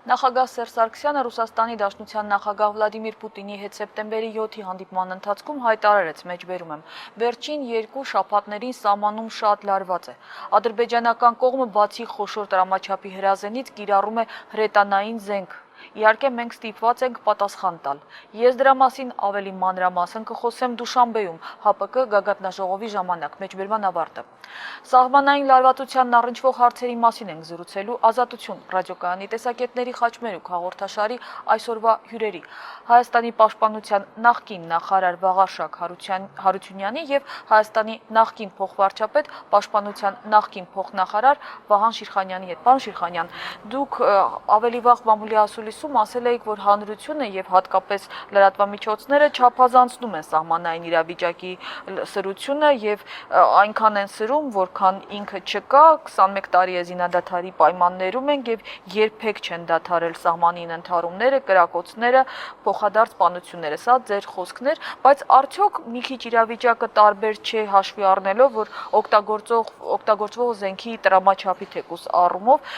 Նախագահ Սերժ Սարգսյանը Ռուսաստանի Դաշնության նախագահ Վլադիմիր Պուտինի հետ սեպտեմբերի 7-ի հանդիպման ընթացքում հայտարարեց, մեջբերում եմ, վերջին 2 շաբաթներին սահմանում շատ լարված է։ Ադրբեջանական կողմը բացի խոշոր տրամաչափի հրազենից կիրառում է հրետանային զենք։ Իհարկե մենք ստիպված ենք պատասխան տալ։ Ես դրա մասին ավելի մանրամասն կխոսեմ Դուշանբեում ՀԱՊԿ գագաթնաժողովի ժամանակ, մեջբերման ավարտը։ Սահմանային լարվածությանն առնչվող հարցերի մասին ենք զրուցելու Ազատություն ռադիոկայանի տեսակետների խաչմերուկ հաղորդաշարի այսօրվա հյուրերի Հայաստանի պաշտպանության նախկին նախարար Վաղարշակ Հարությունյանի եւ Հայաստանի նախկին փոխվարչապետ պաշտպանության նախկին փոխնախարար Վահան Շիրխանյանի հետ։ Պարոն Շիրխանյան, դուք ավելի վաղ մամուլի ասուլիսում ասել էիք, որ հանրությունը եւ հատկապես լրատվամիջոցները չափազանցնում են սահմանային իրավիճակի սրությունը եւ այնքան են սրում, որքան ինքը չկա, 21 տարի է զինադադարի պայմաններում են եւ երբեք չեն դադարել սահմանին ընդհարումները, կրակոցները, փոխադարձ սպանությունները, սա ձեր խոսքն էր, բայց արդյոք մի քիչ իրավիճակը տարբեր չէ հաշվի առնելով, որ օգտագործվող զենքի տրամաչափի թեկուս առումով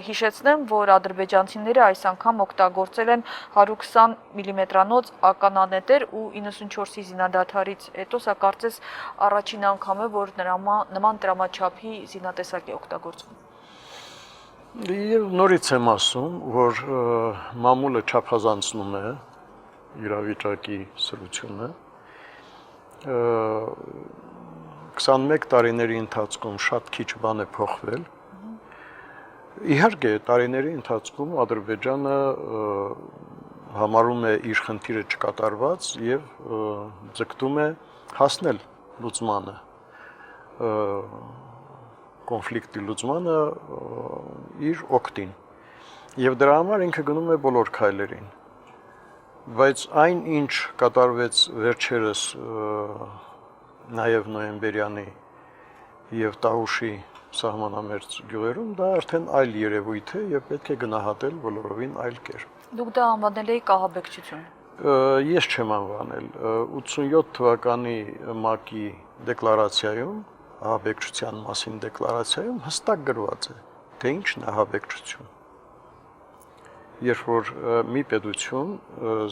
հիշեցնեմ, որ ադրբեջանցիները այս անգամ օգտագործել են 120 մմ-անոց ականանետեր ու 94-ի զինադադարից հետո սա կարծես առաջին անգամ է, որ նման տրամաչափի զինատեսակ է օգտագործվում։ Եվ նորից եմ ասում, որ մամուլը չափազանցնում է իրավիճակի սրությունը։ 21 տարիների ընթացքում շատ քիչ բան է փոխվել։ Իհարկե, տարիների ընթացքում Ադրբեջանը համարում է իր խնդիրը չկատարված եւ ձգտում է հասնել լուծմանը, կոնֆլիկտի լուծմանը իր օգտին։ Եվ դրա համար ինքը գնում է բոլոր քայլերին։ Բայց այն, ինչ կատարվեց վերջերս նաև նոյեմբերյանի եւ Տավուշի սահմանամերձ գյուղերում, դա արդեն այլ երևույթ է եւ պետք է գնահատել բոլորովին այլ կերպ։ Դուք դա անվանել եք ահաբեկչություն։ Ես չեմ անվանել 87 թվականի ՄԱԿ-ի դեկլարացիայում, ահաբեկչության մասին դեկլարացիայում հստակ գրված է, թե ինչն է ահաբեկչություն։ Երբ որ մի պետություն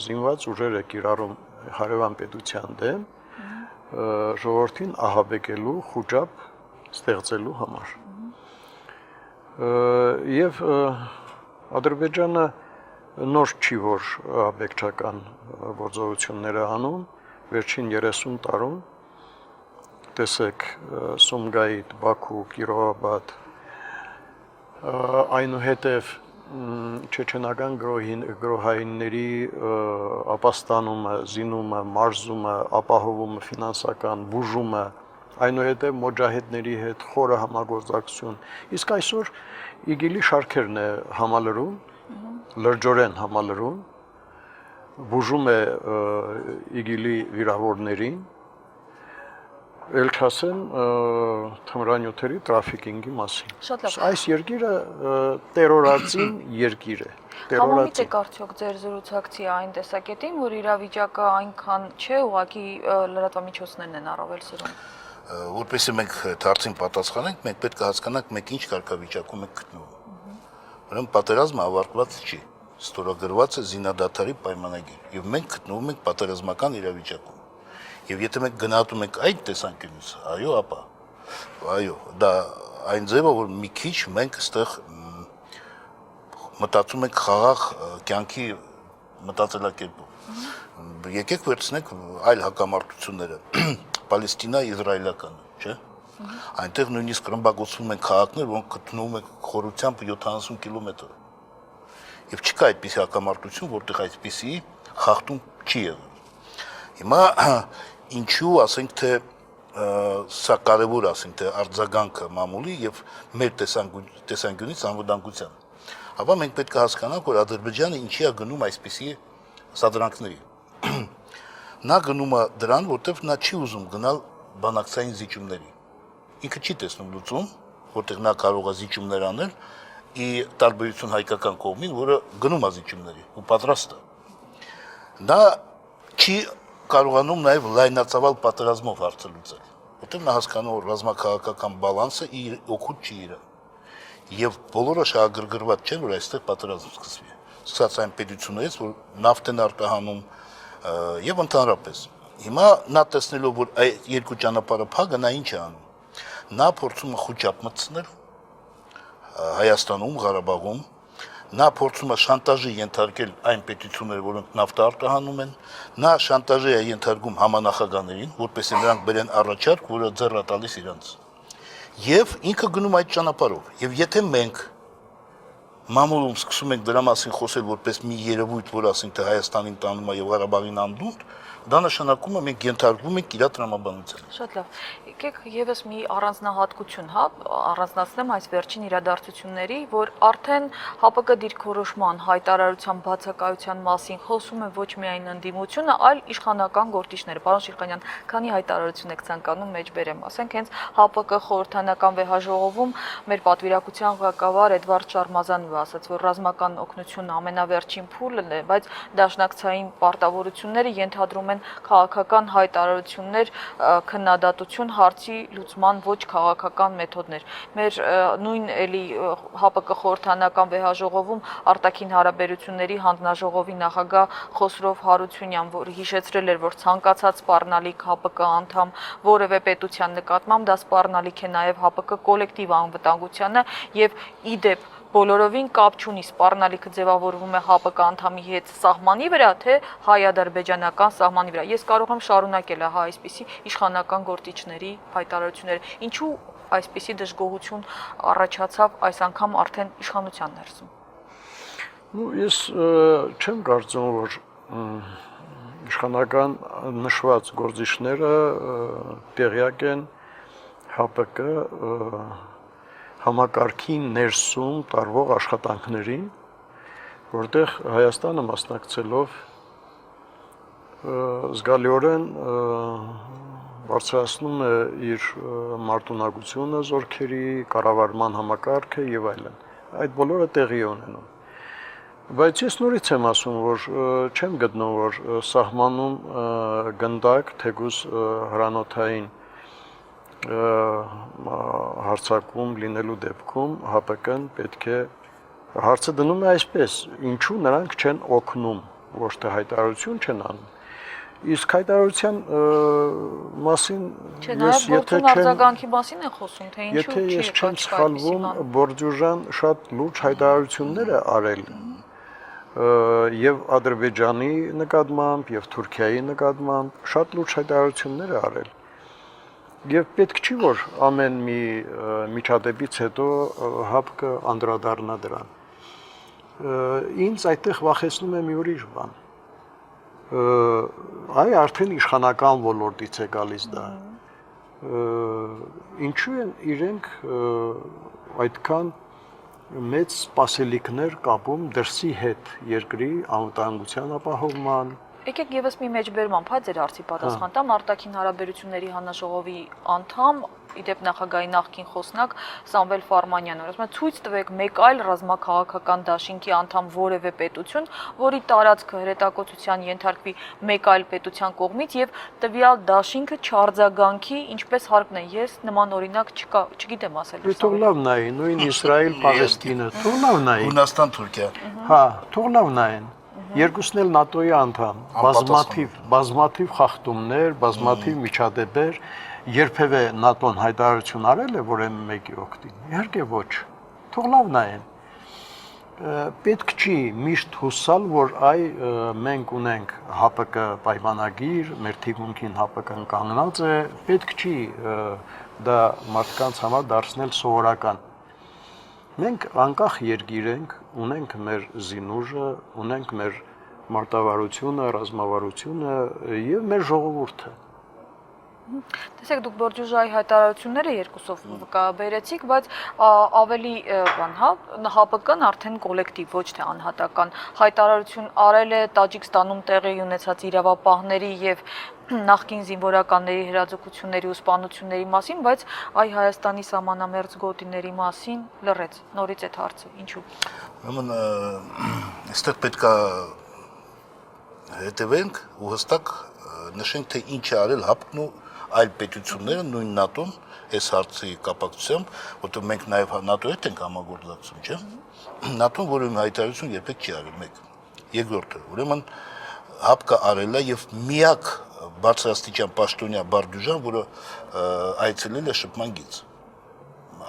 զինված ուժեր է կիրառում հարևան պետության դեմ, ժողովրդին ահաբեկելու խուճապ ստեղծելու համար։ Եվ Ադրբեջանը նոր չի, որ ահաբեկչական գործողություններ է անում, վերջին 30 տարում, տեսեք Սումգայիթ, Բաքու, Կիրովաբադ, այնուհետև չեչենական գրոհայինների ապաստանումը, զինումը, մարզումը, ապահովումը, ֆինանսական բուժումը, այնուհետև մոջահեդների հետ խորը համագործակցություն։ Իսկ այսօր ԻԳԻԼ-ի շարքերն է համալրում, լրջորեն համալրում, բուժում է ԻԳԻԼ-ի վիրավորներին, ել չասեմ թմրանյութերի տրաֆիկինգի մասին։ Շատ լավ։ Այս երկիրը տերորացին երկիր է։ Համոզվի՞ք եք արդյոք ձեր զրուցակցի այն տեսակետին, որ իրավիճակը այնքան չէ, ուղղակի լրատվամիջոցներն են առավել սրում։ Որպեսզի մենք դարձին պատասխանենք, մենք պետք է հասկանանք, մենք ինչ կարգավիճակում ենք գտնվում։ Ուրեմն պատերազմը ավարտված չի, ստորագրված է զինադադարի պայմանագիր, եւ մենք գտնվում ենք պատերազմական իրավիճակում։ Եվ եթե մենք գնահատում ենք այդ տեսանկյունից, այո, ապա այո, դա այն ձևը, որ մի քիչ մենք այստեղ մտածում ենք խաղաղ կյանքի մտածելակերպով։ Եկեք վերցնենք այլ հակամարտությունները, Պալեստինա-իսրայելականը, չէ՞։ Այնտեղ նույնիսկ ռմբակոծվում են քաղաքներ, որոնք գտնվում են խորությամբ 70 կիլոմետր։ Եվ չկա այդպիսի հակամարտություն, որտեղ այդպիսի խախտում չի եղել։ Հիմա ինչու ասենք թե սա կարևոր ասենք թե արձագանքը մամուլի եւ մեր տեսանկյունից անվտանգության։ Ապա մենք պետք է հասկանանք, որ Ադրբեջանը ինչի է գնում այսպիսի սադրանքների։ Նա գնում է դրան, որտեղ նա չի ուզում գնալ բանակցային զիջումների։ Ինքը չի տեսնում լուծում, որտեղ նա կարող է զիջումներ անել, ի տարբերություն հայկական կողմին, որը գնում է զիջումների ու պատրաստ է։ Նա չի կարողանում նաև լայնածավալ պատերազմով հարցը լուծել, որտեղ նա հասկանում որ ռազմաքաղաքական բալանսը իր օգուտ չի իրան։ Եվ բոլորը շահագրգռված չեն, որ այստեղ պատերազմ սկսվի։ սկսած այն պետություններից, որ նավթ են արտահանում եւ ընդհանրապես։ Հիմա նա տեսնելով, որ այդ երկու ճանապարհը փակ է, նա ինչ է անում։ Նա փորձում է խոճապ մտցնել Հայաստանում, Ղարաբաղում, նա փորձում է շանտաժի ենթարկել այն պետությունները, որոնք նավթ արտահանում են, նա շանտաժի է ենթարկում համանախագահներին, որպեսզի նրանք բերեն առաջարկ, որը ձեռ է տալիս իրանց։ Եվ ինքը գնում այդ ճանապարհով։ Եվ եթե մենք մամուլում սկսում ենք դրա մասին խոսել որպես մի երևույթ, որ ասենք թե Հայաստանին տանում է եւ Ղարաբաղին անդունդը, դա նշանակում է մենք ենթարկվում ենք իր տրամաբանությանը։ Շատ լավ։ Եկեք եւս մի առանձնահատկություն, հա, առանձնացնեմ այս վերջին իրադարձությունների, որ արդեն ՀԱՊԿ դիրքորոշման հայտարարության բացակայության մասին խոսում է ոչ միայն ընդդիմությունը, այլ իշխանական գործիչները։ Պարոն Շիրխանյան, քանի հայտարարություն եք ցանկանում մեջբերեմ, ասենք հենց ՀԱՊԿ խորհրդանական վեհաժողովում մեր պատվիրակության ղեկավար Էդվարդ Շարմազանովը ասաց, որ ռազմական օգնությունը ամենավերջին փուլն է, բայց դաշնակցային պարտավորությունները ենթադրում են քաղաքական հայտարարություններ, քննադատություն, հարցի լուծման ոչ քաղաքական մեթոդներ։ Մեր նույն էլի ՀԱՊԿ խորհրդանական վեհաժողովում արտաքին հարաբերությունների հանձնաժողովի նախագահ Խոսրով Հարությունյան, որ հիշեցրել էր, որ ցանկացած սպառնալիք ՀԱՊԿ անդամ որևէ պետության նկատմամբ դա սպառնալիք է նաև ՀԱՊԿ կոլեկտիվ անվտանգությանը եւ ի դեպ բոլորովին կապ չունի սպառնալիքը ձևավորվում է ՀԱՊԿ անդամի հետ սահմանի վրա, թե հայ-ադրբեջանական սահմանի վրա։ Ես կարող եմ շարունակել հա այսպիսի իշխանական գործիչների հայտարարությունները։ Ինչու այսպիսի դժգոհություն առաջացավ այս անգամ արդեն իշխանության ներսում։ Ես չեմ կարծում, որ իշխանական նշված գործիչները տեղյակ են ՀԱՊԿ համակարգին ներսում տարվող աշխատանքներին, որտեղ Հայաստանը մասնակցելով զգալիորեն բարձրացնում է իր մարտունակությունը զորքերի, կառավարման համակարգը եւ այլն։ Այդ բոլորը տեղի ունենում։ Բայց ես նորից եմ ասում, որ չեմ գտնում, որ սահմանում գնդակ, թեկուզ հրանոթային հարցակում լինելու դեպքում ՀԱՊԿ-ն պետք է հարցը դնում է այսպես, ինչու նրանք չեն օգնում, ոչ թե հայտարարություն չեն անում։ Իսկ հայտարարության մասին ես եթե արձագանքի մասին է խոսում, թե ինչու եթե ես չեմ սխալվում, Բորդյուժան շատ լուրջ հայտարարություններ է արել եւ Ադրբեջանի նկատմամբ եւ Թուրքիայի նկատմամբ շատ լուրջ հայտարարություններ է արել։ Եվ պետք չի, որ ամեն մի միջադեպից հետո ՀԱՊԿ-ը անդրադառնա դրան։ Ինձ այդտեղ վախեցնում է մի ուրիշ բան։ Այ արդեն իշխանական ոլորտից է գալիս դա։ Ինչու են իրենք այդքան մեծ սպասելիքներ կապում դրսի հետ երկրի անվտանգության ապահովման։ Եկեք եւս մի մեջբերմամբ հա ձեր հարցի պատասխան տամ արտաքին հարաբերությունների հանձնաժողովի անդամ իդեպ նախագահի նախկին խոսնակ Սամվել Ֆարմանյանը ասում է ցույց տվեք մեկ այլ ռազմաքաղաքական դաշինքի անդամ որևէ պետություն, որի տարածքը հրետակոծության ենթարկվի մեկ այլ պետության կողմից եւ տվյալ դաշինքը չարձագանքի, ինչպես հարկն է։ Ես նման օրինակ չգիտեմ ասել։ Թող լավ նայի, նույն Իսրայել, Պաղեստինը, թող լավ նայի։ Հունաստան, Թուրքիա։ Հա, թող լավ նային։ Երկուսն էլ ՆԱՏՕ-ի անդամ, բազմաթիվ խախտումներ, բազմաթիվ միջադեպեր, երբևէ ՆԱՏՕ-ն հայտարարություն արել է, որ M1-ի օգտին։ Իհարկե ոչ։ Թող լավ նայեն։ Պետք չի միշտ հուսալ, որ մենք ունենք ՀԱՊԿ պայմանագիր, մեր թիկունքին ՀԱՊԿ-ն կանգնած է, պետք չի դա մարդկանց համար դարձնել սովորական։ Մենք անկախ երկիր ենք, ունենք մեր զինուժը, ունենք մեր մարտավարությունը, ռազմավարությունը եւ մեր ժողովուրդը։ Տեսեք, դուք Բորդյուժայի հայտարարությունները երկուսով բերեցիք, բայց ավելի բան, հա, ՀԱՊԿ-ն արդեն կոլեկտիվ, ոչ թե անհատական հայտարարություն արել է Տաջիկստանում տեղի ունեցած իրավապահների եւ նախկին զինվորականների հրաձգությունների ու սպանությունների մասին, բայց այ Հայաստանի սահմանամերձ գոտիների մասին լռեց։ Նորից այդ հարցը, ինչու։ Ուրեմն այստեղ պետք է հետևենք ու հստակ նշենք, թե ինչ է արել ՀԱՊԿ-ն ու այլ պետությունները նույն ՆԱՏՕ-ն այս հարցի կապակցությամբ, որտեղ մենք նաև ՆԱՏՕ-ի հետ ենք համագործակցում, չէ՞։ ՆԱՏՕ-ն որևէ հայտարարություն երբեք չի արել, մեկ։ Երկրորդը, ուրեմն հապկա արել է եւ միակ բարձրաստիճան պաշտոնյա Բարդուժան, որը այցելել է շփման գիծ։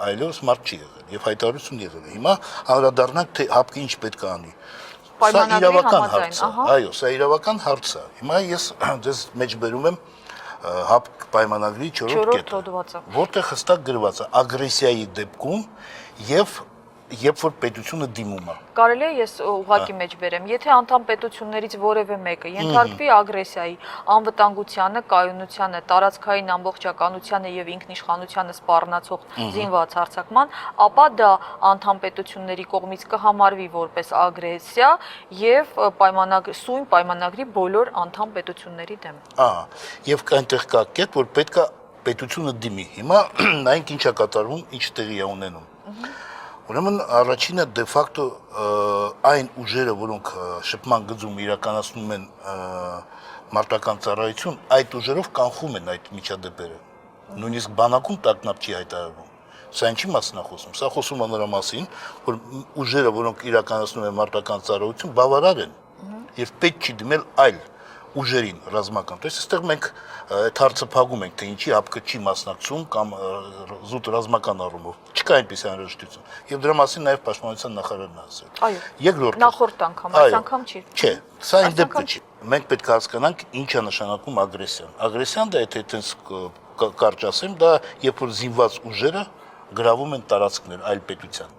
Այլևս մարդ չի եղել եւ հայտարարություն եղել է։ Հիմա անդրադառնանք թե հապկը ինչ պետք է անի։ Սա իրավական հարց է։ Այո, սա իրավական հարց է։ Հիմա ես ձեզ մեջ բերում եմ հապկ պայմանագրի 4-րդ կետը, որտեղ հստակ գրված է ագրեսիայի դեպքում եւ երբ որ պետությունը դիմում է։ Կարելի է ես ուղղակի մեջ բերեմ, եթե անդամ պետություններից որևէ մեկը ենթարկվի ագրեսիայի, անվտանգությանը, կայունությանը, տարածքային ամբողջականությանը եւ ինքնիշխանությանը սպառնացող զինված հարձակման, ապա դա անդամ պետությունների կողմից կհամարվի որպես ագրեսիա եւ սույն պայմանագրի բոլոր անդամ պետությունների դեմ։ Եվ այնտեղ կա կետ, որ պետքա պետությունը դիմի։ Հիմա նայենք ինչա կատարվում, ինչ տեղի է ունենում։ Ուրեմն առաջինը դե ֆակտո այն ուժերը, որոնք շփման գծում իրականացնում են մարտական ծառայություն, այդ ուժերով կանխում են այդ միջադեպերը։ Նույնիսկ բանակում տագնապ չի հայտարարվում։ Սա ինչի մասն է խոսում։ Սա խոսում է նրա մասին, որ ուժերը, որոնք իրականացնում են մարտական ծառայություն, բավարար են եւ պետք չի դիմել այլ ուժերին ռազմական։ То есть այստեղ մենք այդ հարցը փակում ենք, թե ինչի հապկը չի մասնակցում կամ զուտ ռազմական առումով։ Չկա այնպիսի անհրաժեշտություն։ Եվ դրա մասին նաև պաշտպանության նախարարն ասել։ Այո։ Երկրորդ նախորդ անգամ, այս անգամ չի։ Չէ, սա այն դեպքը չի։ Մենք պետք է հասկանանք ինչ է նշանակում ագրեսիան։ Ագրեսիան դա եթե այդպես կարճ ասեմ, դա երբ որ զինված ուժերը գրավում են տարածքներ այլ պետության։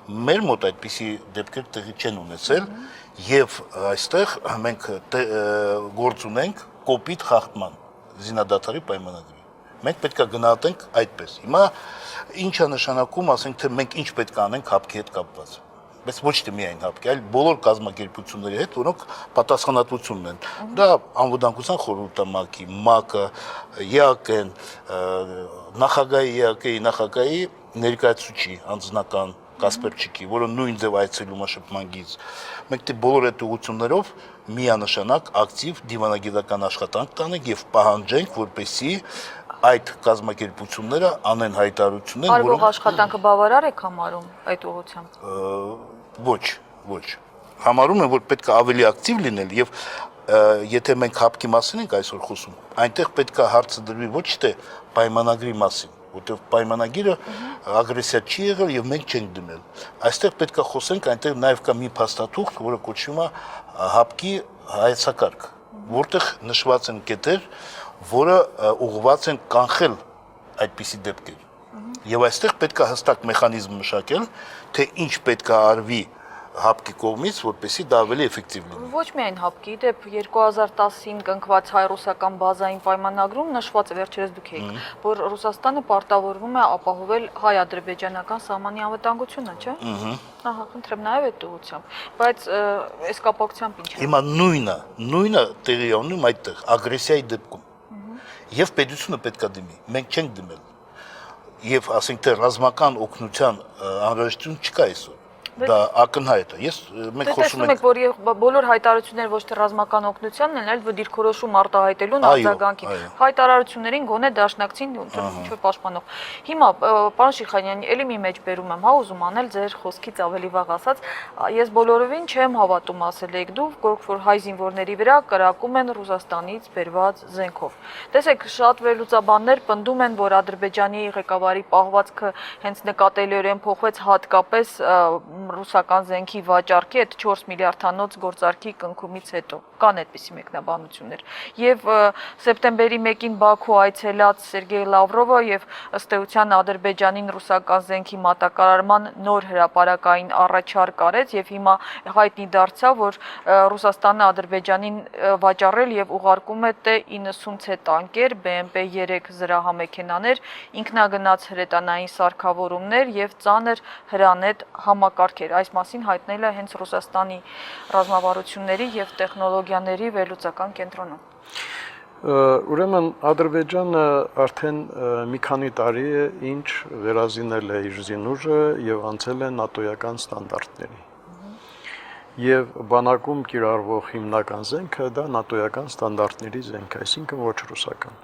Մեր մոտ այդպիսի դեպքեր տեղի չեն ունեցել եւ այստեղ մենք գործ ունենք կոպիտ խախտման զինադատարի պայմանագրի։ Մենք պետք է գնահատենք այդպես։ Հիմա ինչ է նշանակում, ասենք թե մենք ինչ պետք է անենք հապկի հետ կապված։ Բայց ոչ թե միայն հապկի, այլ բոլոր կազմակերպությունների հետ, որոնք պատասխանատվություն ունեն։ Դա անվտանգության խորհրդամակի, ՄԱԿ-ը, ԵԱԿ-ն, նախագահի ԵԱԿ-ի նախագահի ներկայացուցիչի անձնական Կասպերչիկի, որը նույն ձև այցելում է շփման գիծ։ Մենք դե բոլոր այդ ուղղություններով միանշանակ ակտիվ դիվանագիտական աշխատանք տանենք եւ պահանջենք, որպեսզի այդ կազմակերպությունները անեն հայտարարություններ, որոնք աշխատանքը բավարար է համարում այդ ուղղությամբ։ Ոչ։ Համարում եմ, որ պետք է ավելի ակտիվ լինել եւ եթե մենք հապկի մասին ենք այսօր խոսում, այնտեղ պետք է հարցը դրվի ոչ թե պայմանագրի մասին, որտեղ պայմանագիրը ագրեսիա չի եղել եւ մենք չենք դիմել։ Այստեղ պետք է խոսենք, այնտեղ նաեւ կա մի փաստաթուղթ, որը կոչվում է հապկի հայեցակարգ, որտեղ նշված են կետեր, որը ուղղված են կանխել այդպիսի դեպքեր։ Եվ այստեղ պետք է հստակ մեխանիզմ մշակել, թե ինչ պետք է արվի հապկի կողմից, որպեսզի դա ավելի էֆեկտիվ լինի։ Ոչ միայն հապկի, դեպ 2010-ին կնքված հայ-ռուսական բազային պայմանագրում նշված է, վերջերս դուք եք, որ Ռուսաստանը պարտավորվում է ապահովել հայ-ադրբեջանական սահմանի անվտանգությունը, չէ՞։ Ահա, խնդրեմ նաև այդ ուղղությամբ, բայց այս կապակցությամբ ինչ է։ Հիմա նույնը տեղի է ունենում այդտեղ ագրեսիայի դեպքում։ Եվ պետությունը պետք է դիմի, մենք չենք դիմել։ Եվ ասենք թե ռազմական օգնության անհրաժեշտություն չկա այսօր։ Դա ակնհայտ է։ Մենք խոսում ենք, որ բոլոր հայտարարությունները ոչ թե ռազմական օգնությանն են, այլ դիրքորոշում արտահայտելուն արձագանքի հայտարարություններին գոնե դաշնակցին ինչ-որ պաշտպանող։ Հիմա պարոն Շիխանյան, ելի մի մեջ բերում եմ, ուզում անել ձեր խոսքից ավելի վաղ ասած, ես բոլորովին չեմ հավատում, ասել եք դուք, որ հայ զինվորների վրա կրակում են Ռուսաստանից բերված զենքով։ Տեսեք, շատ վերլուծաբաններ պնդում են, որ Ադրբեջանի ղեկավարի պահվածքը հենց նկատելիորեն փոխվեց հատկապես ռուսական զենքի վաճառքի այդ 4 միլիարդանոց գործարքի կնքումից հետո կան այդպիսի մեկնաբանություններ եւ սեպտեմբերի 1-ին Բաքու այցելած Սերգեյ Լավրովը եւ ըստ էության Ադրբեջանին ռուսական զենքի մատակարարման նոր հրապարակային առաջարկ արեց եւ հիմա հայտնի դարձավ, որ Ռուսաստանը Ադրբեջանին վաճառել եւ ուղարկում է T-90C տանկեր, BMP-3 զրահամեքենաներ, ինքնագնաց հրետանային սարքավորումներ եւ ծանր հրանետ համակարգեր։ Այս մասին հայտնել է հենց Ռուսաստանի ռազմավարությունների եւ տեխնոլոգիաների վերլուծական կենտրոնը։ Ուրեմն Ադրբեջանը արդեն մի քանի տարի է ինչ վերազինել է իր զինուժը եւ անցել է նատոյական ստանդարտների։ Եվ բանակում կիրառվող հիմնական զենքը դա նատոյական ստանդարտների զենք է, այսինքն ոչ ռուսական։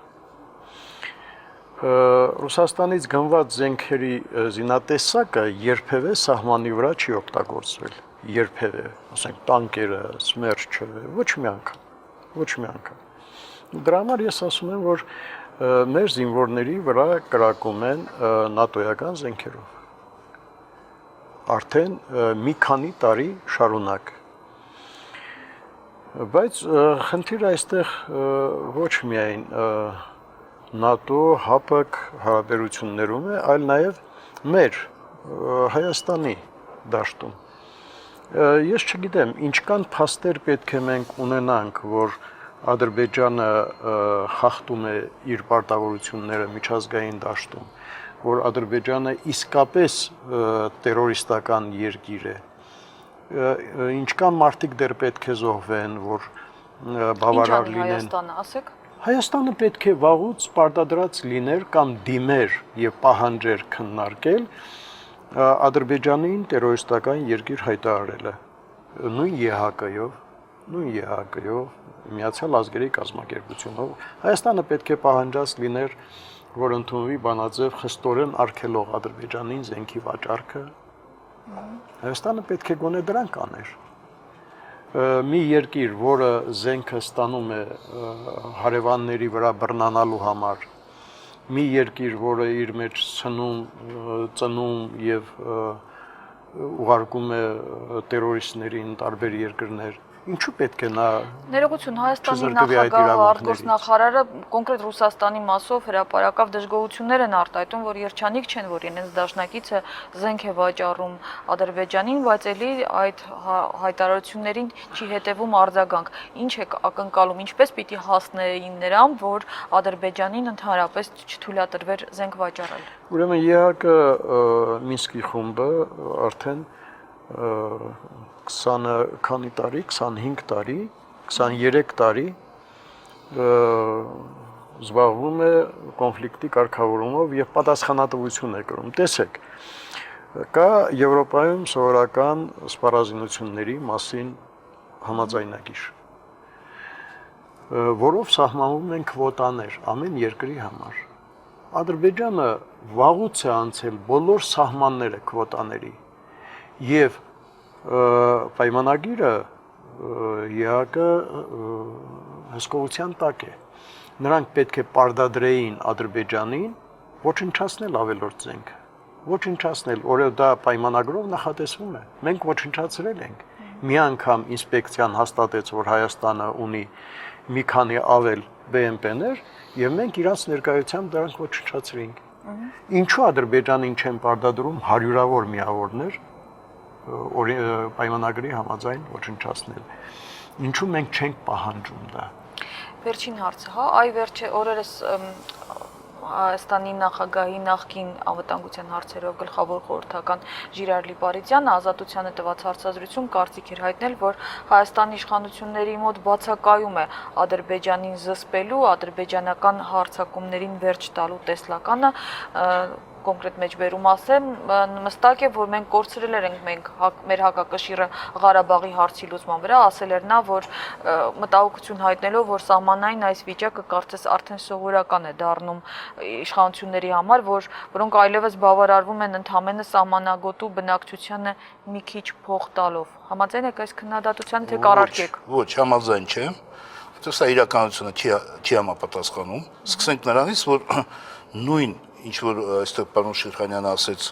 Ռուսաստանից գնված զենքերի զինատեսակը երբևէ սահմանի վրա չի օգտագործվել, երբևէ, ասենք տանկերը, սմերջը, ոչ մի անգամ։ Դրա համար ես ասում եմ, որ մեր զինվորների վրա կրակում են նատոյական զենքերով։ Արդեն մի քանի տարի շարունակ։ Բայց խնդիրը այստեղ ոչ միայն ՆԱՏՕ, ՀԱՊԿ հարաբերություններում է, այլ նաև մեր Հայաստանի դաշտում։ Ես չգիտեմ, ինչքան փաստեր պետք է մենք ունենանք, որ Ադրբեջանը խախտում է իր պարտավորությունները միջազգային դաշտում, որ Ադրբեջանը իսկապես տերորիստական երկիր է։ Ինչքան մարդիկ դեռ պետք է զոհվեն, որ բավարար լինեն։ Հայաստանը, ասեք։ Հայաստանը պետք է վաղուց պարտադրած լիներ կամ դիմեր եւ պահանջեր քննարկել Ադրբեջանին տերորիստական երկիր հայտարարելը, նույն ԵՀԿ-ով, Միացյալ Ազգերի կազմակերպությունով։ Հայաստանը պետք է պահանջած լիներ, որ ընդունվի բանաձև խստորեն արգելող Ադրբեջանին զենքի վաճառքը։ Հայաստանը պետք է գոնե դրանք աներ։ Մի երկիր, որը զենքը ստանում է հարևանների վրա բռնանալու համար, մի երկիր, որը իր մեջ ծնում եւ ուղարկում է տերորիստներին տարբեր երկրներ, ինչու պետք է նա Ներողություն, Հայաստանի նախագահը, արտգործնախարարը կոնկրետ Ռուսաստանի մասով հրապարակավ դժգոհություններ են արտահայտում, որ երջանիկ չեն, որ իրենց դաշնակիցը զենք է վաճառում Ադրբեջանին, բայց էլի այդ հայտարարություններին չի հետևում արձագանք։ Ինչ է ակնկալում, ինչպես պիտի հասնեին նրան, որ Ադրբեջանին ընդհանրապես չթույլատրվեր զենք վաճառել։ Ուրեմն ԵՀԿ Մինսկի խումբը արդեն 20 քանի տարի, 25 տարի, 23 տարի զբաղվում է կոնֆլիկտի կարգավորումով եւ պատասխանատվություն է կրում։ Տեսեք, կա Եվրոպայում սովորական սպառազինությունների մասին համաձայնագիր, որով սահմանվում են քվոտաներ ամեն երկրի համար։ Ադրբեջանը վաղուց է անցել բոլոր սահմանները քվոտաների եւ պայմանագիրը ԵԱԿ հսկողության տակ է։ Նրանք պետք է պարտադրեին Ադրբեջանին ոչնչացնել ավելորդ զենք, ոչնչացնել, որը դա պայմանագրով նախատեսվում է։ Մենք ոչնչացրել ենք։ Մի անգամ ինսպեկցիան հաստատեց, որ Հայաստանը ունի մի քանի ավել BMP-ներ, եւ մենք իրանց ներկայությամբ դրանք ոչնչացրինք։ Ինչու Ադրբեջանին չեն պարտադրում հարյուրավոր միավորներ պայմանագրի համաձայն ոչնչացնել։ Ինչու մենք չենք պահանջում դա։ Վերջին հարցը, հա, այ վերջի օրերս Հայաստանի նախագահի նախկին անվտանգության հարցերով գլխավոր խորհրդական Ժիրայր Լիպարիձյանը Ազատությանը տված հարցազրույցում կարծիք էր հայտնել, որ Հայաստանի իշխանությունների մոտ բացակայում է Ադրբեջանին զսպելու, ադրբեջանական հարձակումներին վերջ տալու տեսլականը, կոնկրետ մեջբերում ասեմ, մստակ է, որ մենք կորցրել ենք մեր հակակշիռը Ղարաբաղի հարցի լուծման վրա, ասել էր նա, որ մտահոգություն հայտնելով, որ սահմանային այս վիճակը կարծես արդեն սովորական է դառնում իշխանությունների համար, որոնք այլևս բավարարվում են ընդհանրապես սահմանագոտու բնակչությանը մի քիչ փող տալով։ Համաձայն եք այս քննադատությանը, թե կառարկեք։ Ոչ, համաձայն չեմ։ Սա իրականությունը չի համապատասխանում։ Սկսենք նրանից, որ նույն ինչ որ այստեղ պարոն Շիրխանյանը ասեց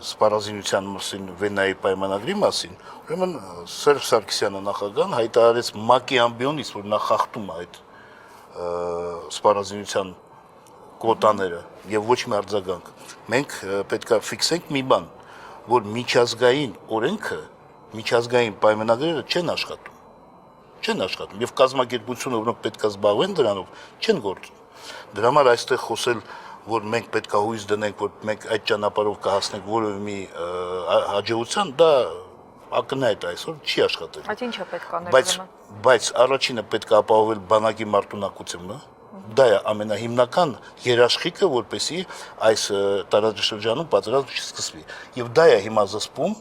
սպառազինության մասին Վենայի պայմանագրի մասին, ուրեմն Սերժ Սարգսյանը նախագահան հայտարարեց ՄԱԿ-ի ամբիոնից, որ նա խախտում է այդ սպառազինության կոտաները եւ ոչ մի արձագանք։ Մենք պետք է ֆիքսենք մի բան, որ միջազգային օրենքը, միջազգային պայմանագրերը չեն աշխատում եւ կազմակերպությունը, որոնք պետք է զբաղվեն դրանով, չեն գործում։ Դրա համար այստեղ խոսել, որ մենք պետք է հույս դնենք, որ մենք այդ ճանապարհով կհասնենք որևէ մի հաջողության, դա ակնհայտ այսօր չի աշխատել։ Այդ ինչը պետք է անել։ Բայց առաջինը պետք է ապահովել բանակի մարտունակությունը, դա է ամենահիմնական երաշխիքը, որպեսզի այս տարածաշրջանում պատերազմ չսկսվի։ Եվ դա է հիմա զսպում,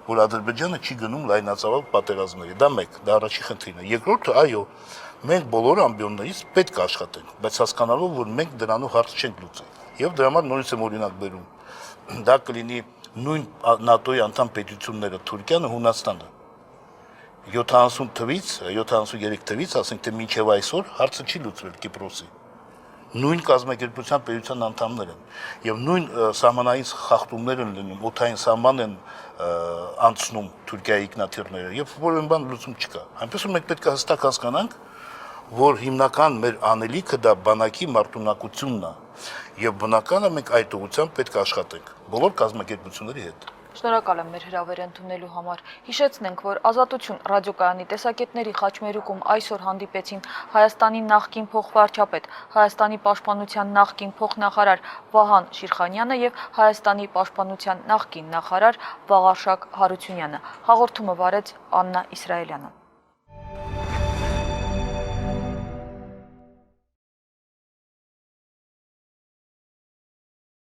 որ Ադրբեջանը չի գնում լայնածավալ պատերազմների։ Դա մեկ, դա առաջին խնդիրն է։ Երկրորդը, այո, մենք բոլոր ամբիոններից պետք է աշխատենք, բայց հասկանալով, որ մենք դրանով հարց չենք լուծի։ Եվ դրա համար նորից եմ օրինակ բերում։ Դա կլինի նույն ՆԱՏՕ-ի անդամ պետությունները Թուրքիան ու Հունաստանը։ 70 թվից, 73 թվից, ասենք թե մինչև այսօր հարցը չի լուծվել Կիպրոսի։ Նույն կազմակերպության պետության անդամներ են եւ նույն սահմանային խախտումներ են լինում, օդային սահման են անցնում Թուրքիայի ինքնաթիռները եւ որևէ բան լուծում չկա։ Այնպես որ մենք պետք է հստակ հասկանանք, որ հիմնական մեր անելիքը դա բանակի մարտունակությունն է եւ բնական է մենք այդ ուղղությամբ պետք է աշխատենք բոլոր կազմակերպությունների հետ։ Շնորհակալ եմ մեր հրավերը ընդունելու համար։ Հիշեցնենք, որ Ազատություն ռադիոկայանի տեսակետների խաչմերուկում այսօր հանդիպեցին Հայաստանի նախկին փոխվարչապետ, Հայաստանի պաշտպանության նախկին փոխնախարար Վահան Շիրխանյանը եւ Հայաստանի պաշտպանության նախկին նախարար Վաղարշակ Հարությունյանը։ Հաղորդումը վարեց Աննա Իսրայելյանը։